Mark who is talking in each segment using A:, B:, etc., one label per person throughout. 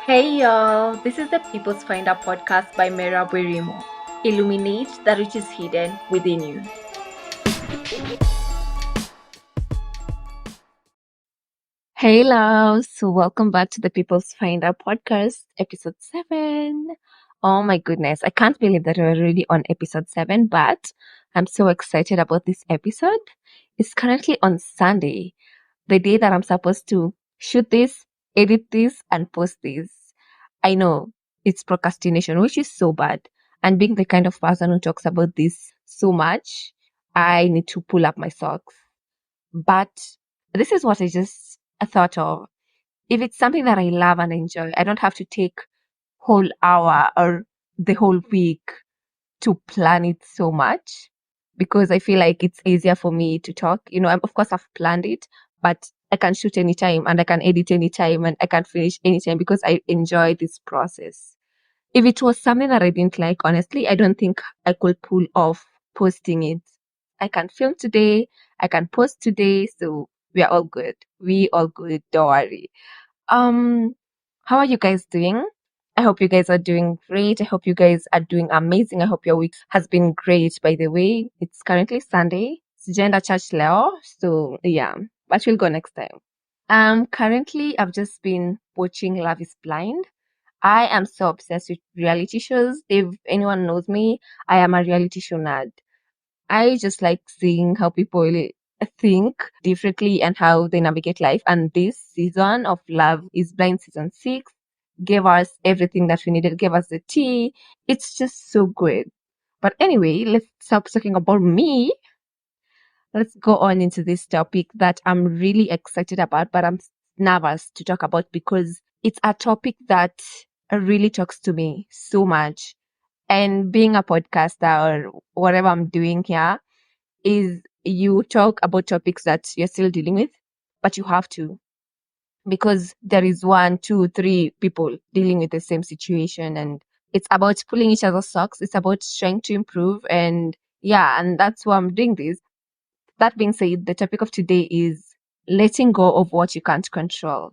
A: Hey y'all, this is the People's Finder podcast by Mera Werimo. Illuminate that which is hidden within you. Hey loves, so welcome back to the People's Finder podcast, episode 7. Oh my goodness, I can't believe that we're already on episode 7, but I'm so excited about this episode. It's currently on Sunday, the day that I'm supposed to shoot this, edit this, and post this. I know it's procrastination, which is so bad. And being the kind of person who talks about this so much, I need to pull up my socks. But this is what I just thought of. If it's something that I love and enjoy, I don't have to take whole hour or the whole week to plan it so much because I feel like it's easier for me to talk. Of course I've planned it, but I can shoot anytime and I can edit anytime and I can finish anytime because I enjoy this process. If it was something that I didn't like, honestly, I don't think I could pull off posting it. I can film today, I can post today, so we are all good. We all good, don't worry. Um, how are you guys doing? I hope you guys are doing great. I hope you guys are doing amazing. I hope your week has been great. By the way, it's currently Sunday. Sijaenda church leo, so yeah, but we'll go next time. Currently I've just been watching Love is Blind. I am so obsessed with reality shows. If anyone knows me, I am a reality show nerd. I just like seeing how people think differently and how they navigate life. And this season of Love is Blind season 6 gave us everything that we needed, gave us the tea. It's just so good. But anyway, let's stop talking about me. Let's go on into this topic that I'm really excited about, but I'm nervous to talk about because it's a topic that really talks to me so much. And being a podcaster or whatever I'm doing here is you talk about topics that you're still dealing with, but you have to because there is one, two, three people dealing with the same situation and it's about pulling each other's socks. It's about trying to improve and yeah, and that's why I'm doing this. That being said, the topic of today is letting go of what you can't control.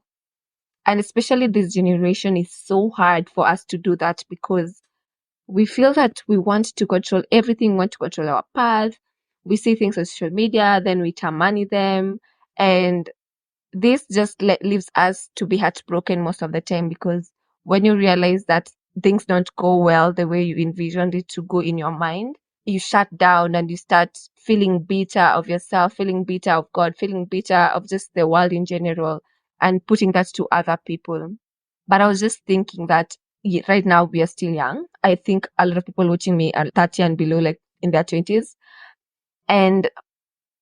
A: And especially this generation is so hard for us to do that because we feel that we want to control everything, we want to control our path. We see things on social media, then we money them. And this just leaves us to be heartbroken most of the time because when you realize that things don't go well the way you envisioned it to go in your mind, you shut down and you start feeling bitter of yourself, feeling bitter of God, feeling bitter of just the world in general, and putting that to other people. But I was just thinking that right now we are still young. I think a lot of people watching me are 30 and below, like in their 20s. And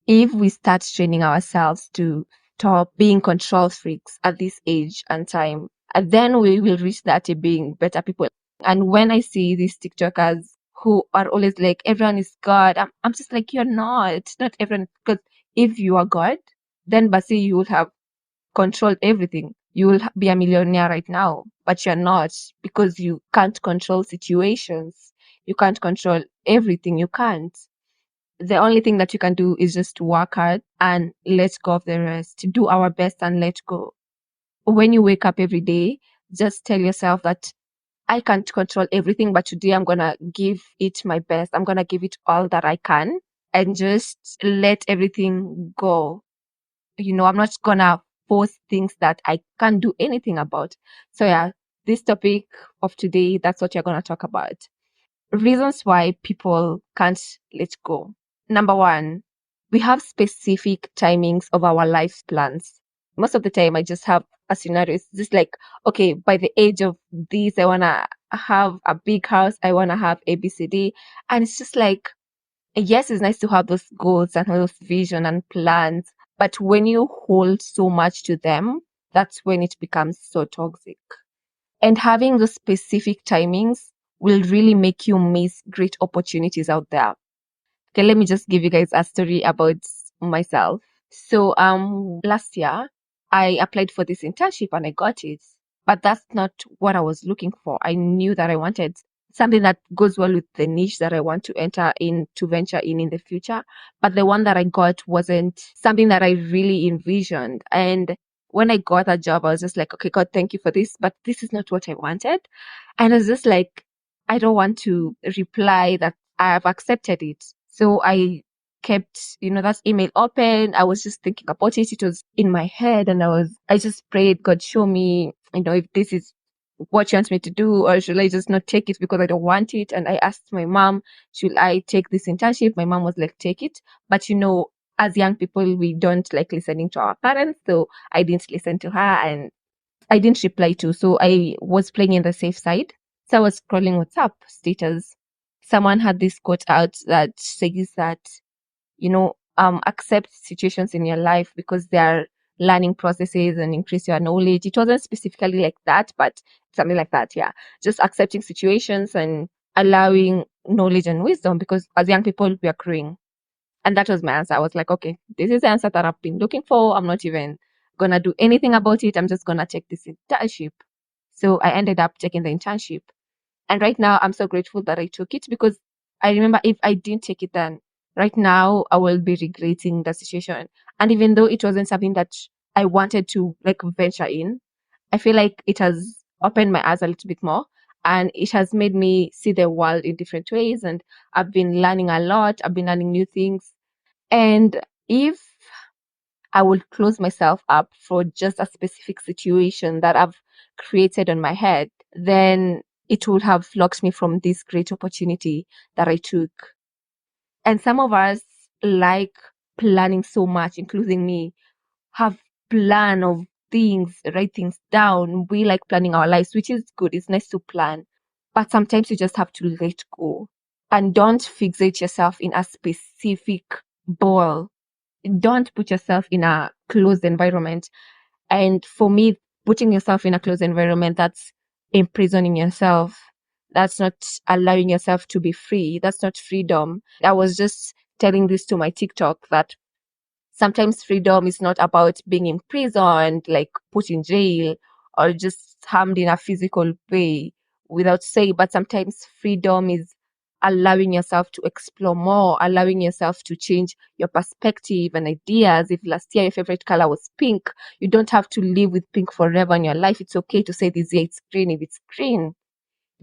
A: if we start training ourselves to stop being control freaks at this age and time, and then we will reach that to being better people. And when I see these TikTokers who are always like, everyone is God, I'm just like, you're not everyone. Because if you are God, then Basi, you will have controlled everything. You will be a millionaire right now, but you're not because you can't control situations. You can't control everything. You can't. The only thing that you can do is just work hard and let go of the rest. Do our best and let go. When you wake up every day, just tell yourself that I can't control everything, but today I'm going to give it my best. I'm going to give it all that I can and just let everything go. I'm not going to force things that I can't do anything about. So yeah, this topic of today, that's what you're going to talk about. Reasons why people can't let go. Number one, we have specific timings of our life plans. Most of the time, I just have a scenario. It's just like, okay, by the age of this, I want to have a big house. I want to have ABCD. And it's just like, yes, it's nice to have those goals and those vision and plans. But when you hold so much to them, that's when it becomes so toxic. And having those specific timings will really make you miss great opportunities out there. Okay, let me just give you guys a story about myself. So last year I applied for this internship and I got it. But that's not what I was looking for. I knew that I wanted something that goes well with the niche that I want to enter in, to venture in the future. But the one that I got wasn't something that I really envisioned. And when I got that job, I was just like, okay, God, thank you for this, but this is not what I wanted. And I was just like, I don't want to reply that I have accepted it. So I kept, that email open. I was just thinking about it. It was in my head, and I just prayed, God, show me, if this is what you want me to do, or should I just not take it because I don't want it? And I asked my mom, should I take this internship? My mom was like, take it. But as young people, we don't like listening to our parents. So I didn't listen to her, and I didn't reply to. So I was playing in the safe side. So I was scrolling WhatsApp status. Someone had this quote out that says that, accept situations in your life because they are learning processes and increase your knowledge. It wasn't specifically like that, but something like that. Yeah. Just accepting situations and allowing knowledge and wisdom, because as young people, we are growing. And that was my answer. I was like, okay, this is the answer that I've been looking for. I'm not even gonna do anything about it. I'm just gonna take this internship. So I ended up taking the internship. And right now I'm so grateful that I took it, because I remember if I didn't take it then, right now I will be regretting the situation. And even though it wasn't something that I wanted to like venture in, I feel like it has opened my eyes a little bit more, and it has made me see the world in different ways. And I've been learning a lot. I've been learning new things. And if I will close myself up for just a specific situation that I've created on my head, then it would have blocked me from this great opportunity that I took. And some of us like planning so much, including me, have plan of things, write things down. We like planning our lives, which is good. It's nice to plan. But sometimes you just have to let go, and don't fixate yourself in a specific ball. Don't put yourself in a closed environment. And for me, putting yourself in a closed environment, that's imprisoning yourself. That's not allowing yourself to be free. That's not freedom. I was just telling this to my TikTok that sometimes freedom is not about being imprisoned, like put in jail or just harmed in a physical way without say, but sometimes freedom is allowing yourself to explore more, allowing yourself to change your perspective and ideas. If last year your favorite color was pink, you don't have to live with pink forever in your life. It's okay to say this year it's green if it's green.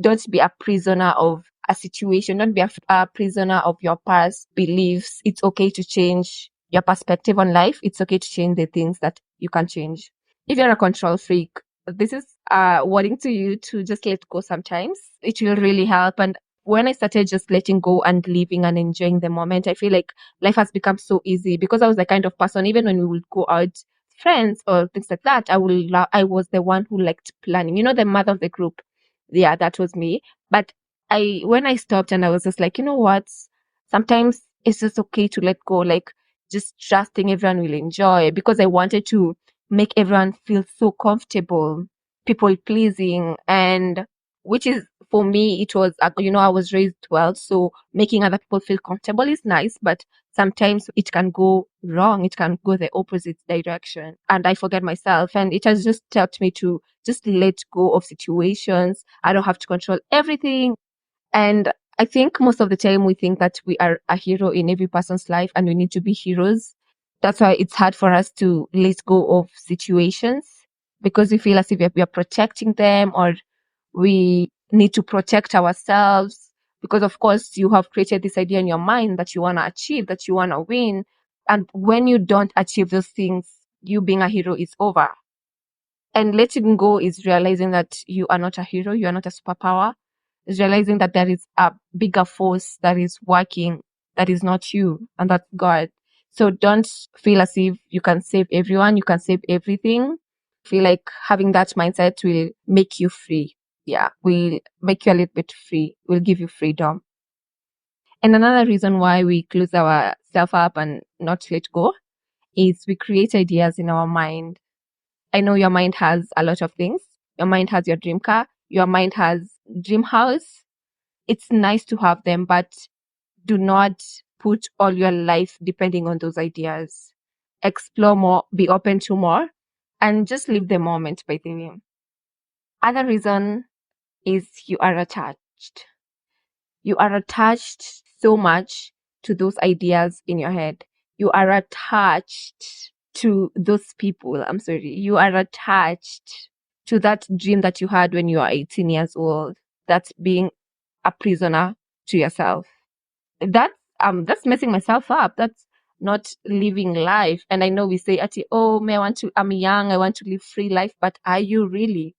A: Don't be a prisoner of a situation. Don't be a prisoner of your past beliefs. It's okay to change your perspective on life. It's okay to change the things that you can change. If you're a control freak, this is warning to you to just let go sometimes. It will really help. And when I started just letting go and living and enjoying the moment, I feel like life has become so easy, because I was the kind of person, even when we would go out, friends or things like that, I was the one who liked planning. The mother of the group. Yeah, that was me. But when I stopped, and I was just like, you know what? Sometimes it's just okay to let go, like just trusting everyone will enjoy, because I wanted to make everyone feel so comfortable, people pleasing, and which is for me, it was, I was raised well, so making other people feel comfortable is nice, but sometimes it can go wrong. It can go the opposite direction, and I forget myself. And it has just helped me to just let go of situations. I don't have to control everything. And I think most of the time we think that we are a hero in every person's life and we need to be heroes. That's why it's hard for us to let go of situations, because we feel as if we are protecting them, or we need to protect ourselves. Because, of course, you have created this idea in your mind that you want to achieve, that you want to win. And when you don't achieve those things, you being a hero is over. And letting go is realizing that you are not a hero, you are not a superpower. Is realizing that there is a bigger force that is working, that is not you, and that's God. So don't feel as if you can save everyone, you can save everything. Feel like having that mindset will make you free. Yeah, will make you a little bit free, will give you freedom. And another reason why we close ourselves up and not let go is we create ideas in our mind. I know your mind has a lot of things. Your mind has your dream car. Your mind has dream house. It's nice to have them, but do not put all your life depending on those ideas. Explore more, be open to more, and just live the moment, by the way. Other reason is you are attached. You are attached so much to those ideas in your head. You are attached to those people. I'm sorry. You are attached to that dream that you had when you are 18 years old. That's being a prisoner to yourself. That's messing myself up. That's not living life. And I know we say, Ati, oh, I'm young, I want to live free life. But are you really?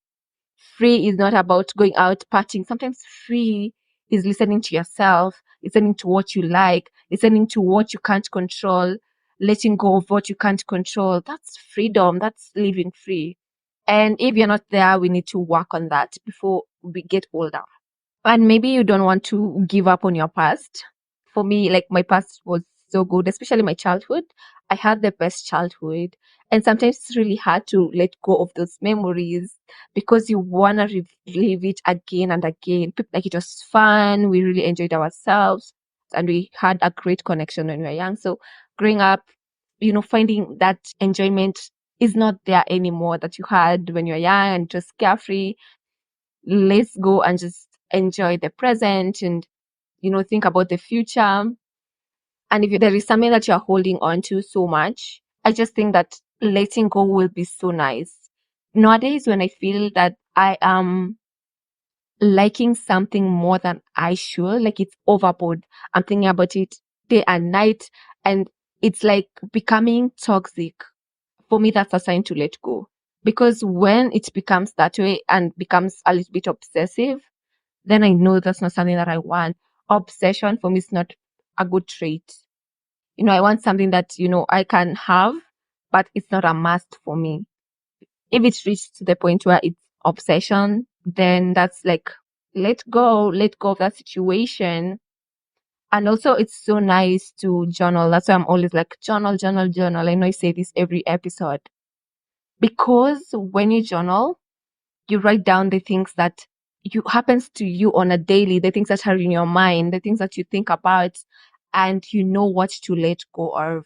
A: Free is not about going out partying. Sometimes free is listening to yourself, listening to what you like, listening to what you can't control, letting go of what you can't control. That's freedom. That's living free. And if you're not there, we need to work on that before we get older. And maybe you don't want to give up on your past. For me, like my past was so good, especially my childhood. I had the best childhood. And sometimes it's really hard to let go of those memories because you want to relive it again and again. Like it was fun. We really enjoyed ourselves and we had a great connection when we were young. So growing up, finding that enjoyment is not there anymore that you had when you were young and just carefree. Let's go and just enjoy the present and think about the future. And if there is something that you're holding on to so much, I just think that letting go will be so nice. Nowadays, when I feel that I am liking something more than I should, like it's overboard, I'm thinking about it day and night, and it's like becoming toxic. For me, that's a sign to let go. Because when it becomes that way and becomes a little bit obsessive, then I know that's not something that I want. Obsession for me is not a good trait. I want something that, I can have, but it's not a must for me. If it's reached to the point where it's obsession, then that's like, let go of that situation. And also, it's so nice to journal. That's why I'm always like, journal, journal, journal. I know I say this every episode. Because when you journal, you write down the things that you happens to you on a daily, the things that are in your mind, the things that you think about, and you know what to let go of.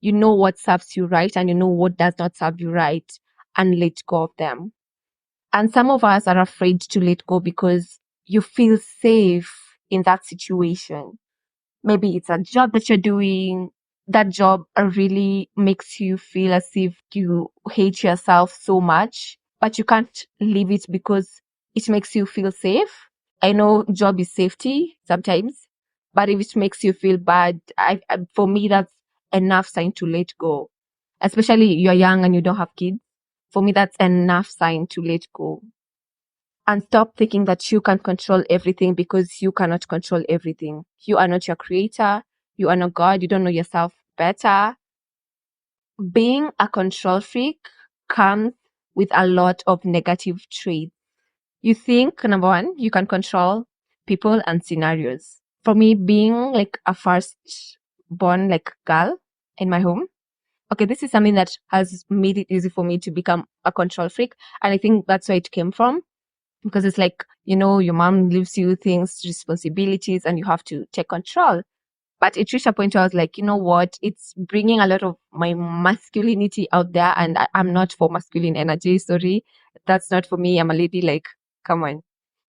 A: You know what serves you right and you know what does not serve you right, and let go of them. And some of us are afraid to let go because you feel safe in that situation. Maybe it's a job that you're doing. That job really makes you feel as if you hate yourself so much, but you can't leave it because it makes you feel safe. I know job is safety sometimes, but if it makes you feel bad, for me, that's enough sign to let go. Especially you're young and you don't have kids. For me, that's enough sign to let go. And stop thinking that you can control everything because you cannot control everything. You are not your creator. You are not God. You don't know yourself better. Being a control freak comes with a lot of negative traits. You think, number one, you can control people and scenarios. For me, being like a first born like girl in my home, okay, this is something that has made it easy for me to become a control freak. And I think that's where it came from. Because it's like, your mom leaves you things, responsibilities, and you have to take control. But it reached a point where I was like, you know what? It's bringing a lot of my masculinity out there, and I'm not for masculine energy. Sorry, that's not for me. I'm a lady. Like, come on.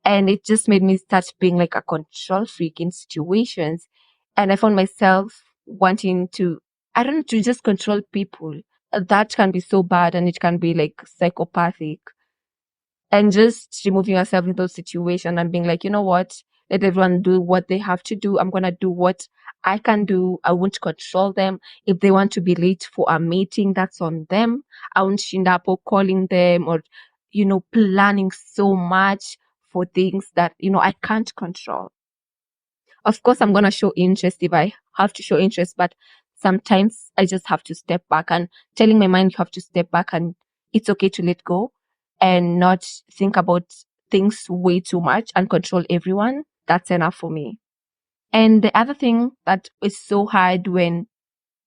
A: And it just made me start being like a control freak in situations. And I found myself wanting to, I don't know, to just control people. That can be so bad and it can be like psychopathic. And just removing yourself in those situations and being like, you know what? Let everyone do what they have to do. I'm going to do what I can do. I won't control them. If they want to be late for a meeting, that's on them. I won't end up or calling them or, planning so much for things that, I can't control. Of course, I'm going to show interest if I have to show interest, but sometimes I just have to step back and telling my mind you have to step back and it's okay to let go and not think about things way too much and control everyone. That's enough for me. And the other thing that is so hard when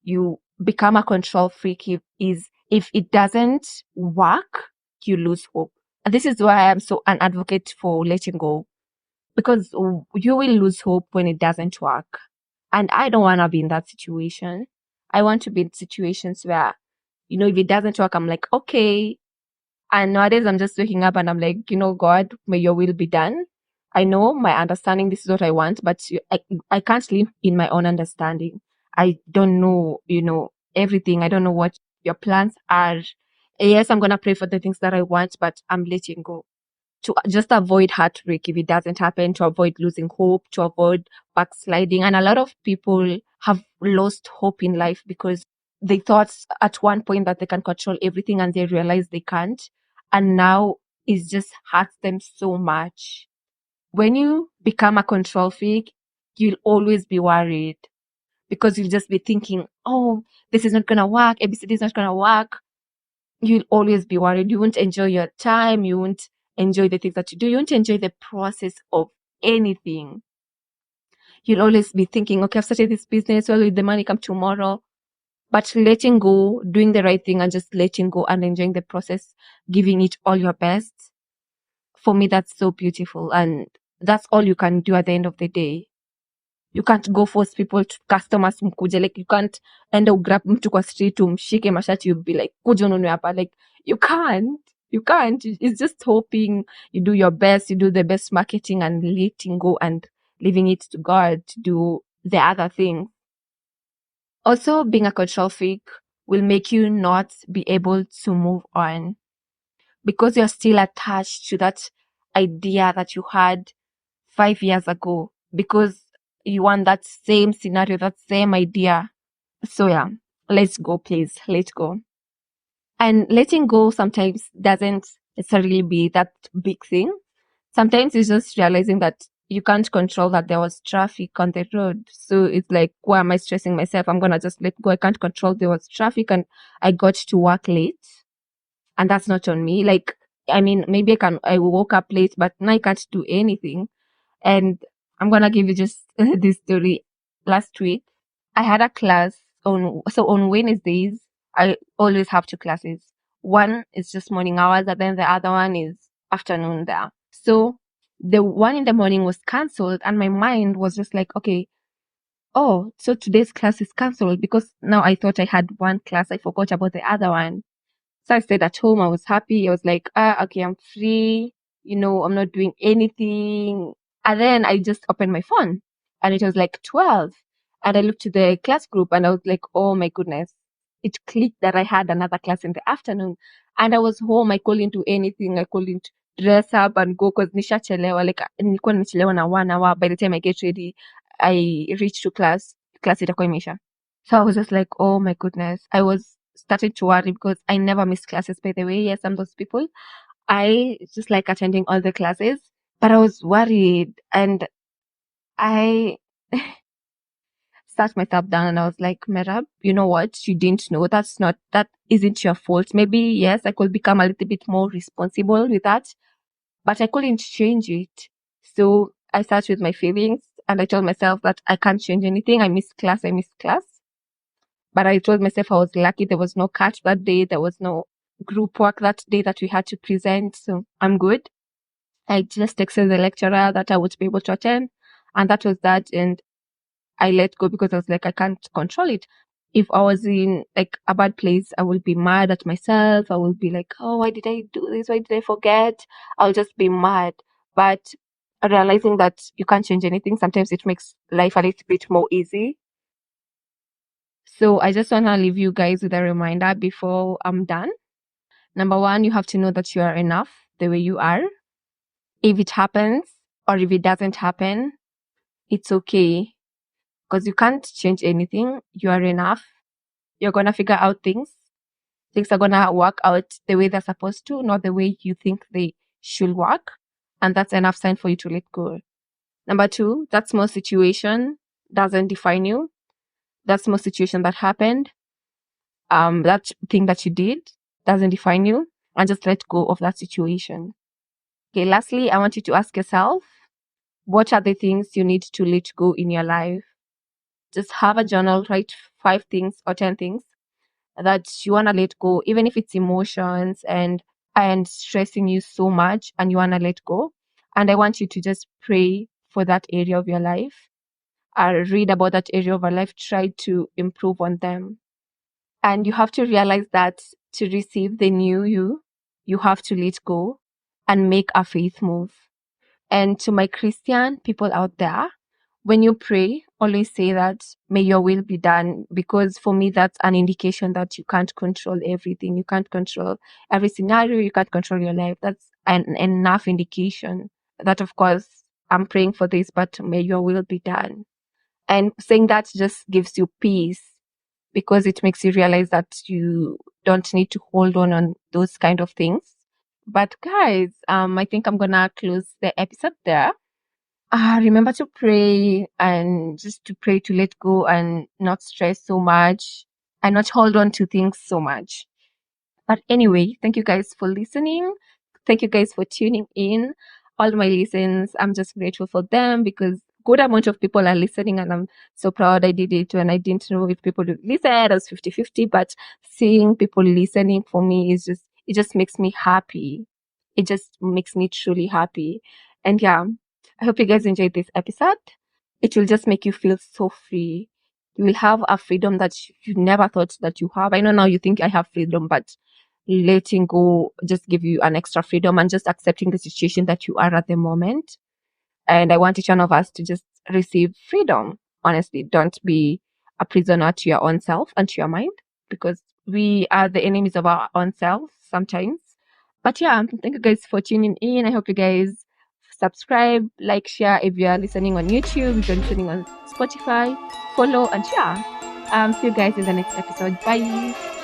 A: you become a control freak is if it doesn't work, you lose hope. And this is why I am so an advocate for letting go, because you will lose hope when it doesn't work. And I don't want to be in that situation. I want to be in situations where, if it doesn't work, I'm like, okay. And nowadays I'm just waking up and I'm like, God, may your will be done. I know my understanding, this is what I want, but I can't live in my own understanding. I don't know, everything. I don't know what your plans are. Yes, I'm going to pray for the things that I want, but I'm letting go to just avoid heartbreak if it doesn't happen, to avoid losing hope, to avoid backsliding. And a lot of people have lost hope in life because they thought at one point that they can control everything and they realize they can't. And now it just hurts them so much. When you become a control freak, you'll always be worried because you'll just be thinking, oh, this is not going to work. ABCD is not going to work. You'll always be worried. You won't enjoy your time. You won't enjoy the things that you do. You won't enjoy the process of anything. You'll always be thinking, okay, I've started this business. Well, will the money come tomorrow? But letting go, doing the right thing and just letting go and enjoying the process, giving it all your best. For me, that's so beautiful. And that's all you can do at the end of the day. You can't go force people to customers mkuje. Like you can't enda ugrab mtu kwa street umshike mashati, you'll be like, kuja ununue hapa. Like you can't. You can't. It's just hoping you do your best, you do the best marketing and letting go and leaving it to God to do the other thing. Also, being a control freak will make you not be able to move on because you're still attached to that idea that you had 5 years ago because you want that same scenario, that same idea. So yeah, let's go, please. Let go. And letting go sometimes doesn't necessarily be that big thing. Sometimes it's just realizing that you can't control that there was traffic on the road. So it's like, why am I stressing myself? I'm going to just let go. I can't control there was traffic and I got to work late. And that's not on me. Like, I mean, maybe I woke up late, but now I can't do anything. And I'm going to give you just this story. Last week, I had a class on Wednesdays, I always have two classes. One is just morning hours, and then the other one is afternoon there. So the one in the morning was cancelled, and my mind was just like, okay, oh, so today's class is cancelled because now I thought I had one class. I forgot about the other one. So I stayed at home. I was happy. I was like, okay, I'm free. I'm not doing anything. And then I just opened my phone and it was like 12. And I looked to the class group and I was like, oh my goodness. It clicked that I had another class in the afternoon. And I was home. I couldn't do anything. I couldn't dress up and go because nishachelewa. Like, nilikuwa nimechelewa na 1 hour. By the time I get ready, I reached to class itakuwa imeisha. So I was just like, oh my goodness. I was started to worry because I never miss classes, by the way. Yes, I'm those people. I just like attending all the classes, but I was worried and I sat myself down and I was like, Merab, you know what? You didn't know. That isn't your fault. Maybe, yes, I could become a little bit more responsible with that, but I couldn't change it. So I sat with my feelings and I told myself that I can't change anything. I missed class. But I told myself I was lucky there was no cut that day. There was no group work that day that we had to present. So I'm good. I just texted the lecturer that I would be able to attend. And that was that. And I let go because I was like, I can't control it. If I was in like a bad place, I will be mad at myself. I will be like, oh, why did I do this? Why did I forget? I'll just be mad. But realizing that you can't change anything, sometimes it makes life a little bit more easy. So I just want to leave you guys with a reminder before I'm done. Number one, you have to know that you are enough the way you are. If it happens or if it doesn't happen, it's okay because you can't change anything. You are enough. You're going to figure out things. Things are going to work out the way they're supposed to, not the way you think they should work. And that's enough sign for you to let go. Number two, that small situation doesn't define you. That small situation that happened, that thing that you did doesn't define you, and just let go of that situation. Okay, lastly, I want you to ask yourself, what are the things you need to let go in your life? Just have a journal, write 5 things or 10 things that you want to let go, even if it's emotions and stressing you so much and you want to let go. And I want you to just pray for that area of your life. Read about that area of your life, try to improve on them. And you have to realize that to receive the new you have to let go and make a faith move. And to my Christian people out there, when you pray always say that may your will be done, because for me that's an indication that you can't control everything. You can't control every scenario. You can't control your life. That's an enough indication that, of course, I'm praying for this, but may your will be done. And saying that just gives you peace, because it makes you realize that you don't need to hold on those kind of things. But guys, I think I'm gonna close the episode there. Remember to pray, and just to pray to let go and not stress so much and not hold on to things so much. But anyway, thank you guys for listening. Thank you guys for tuning in. All my listens, I'm just grateful for them, because good amount of people are listening, and I'm so proud I did it. And I didn't know if people would listen. I was 50-50, but seeing people listening for me is just, it just makes me happy. It just makes me truly happy. And yeah, I hope you guys enjoyed this episode. It will just make you feel so free. You will have a freedom that you never thought that you have. I know now you think I have freedom, but letting go just give you an extra freedom, and just accepting the situation that you are at the moment. And I want each one of us to just receive freedom. Honestly, don't be a prisoner to your own self and to your mind, because we are the enemies of our own self sometimes. But yeah, thank you guys for tuning in. I hope you guys subscribe, like, share if you are listening on YouTube, if you're listening on Spotify, follow and share. See you guys in the next episode. Bye.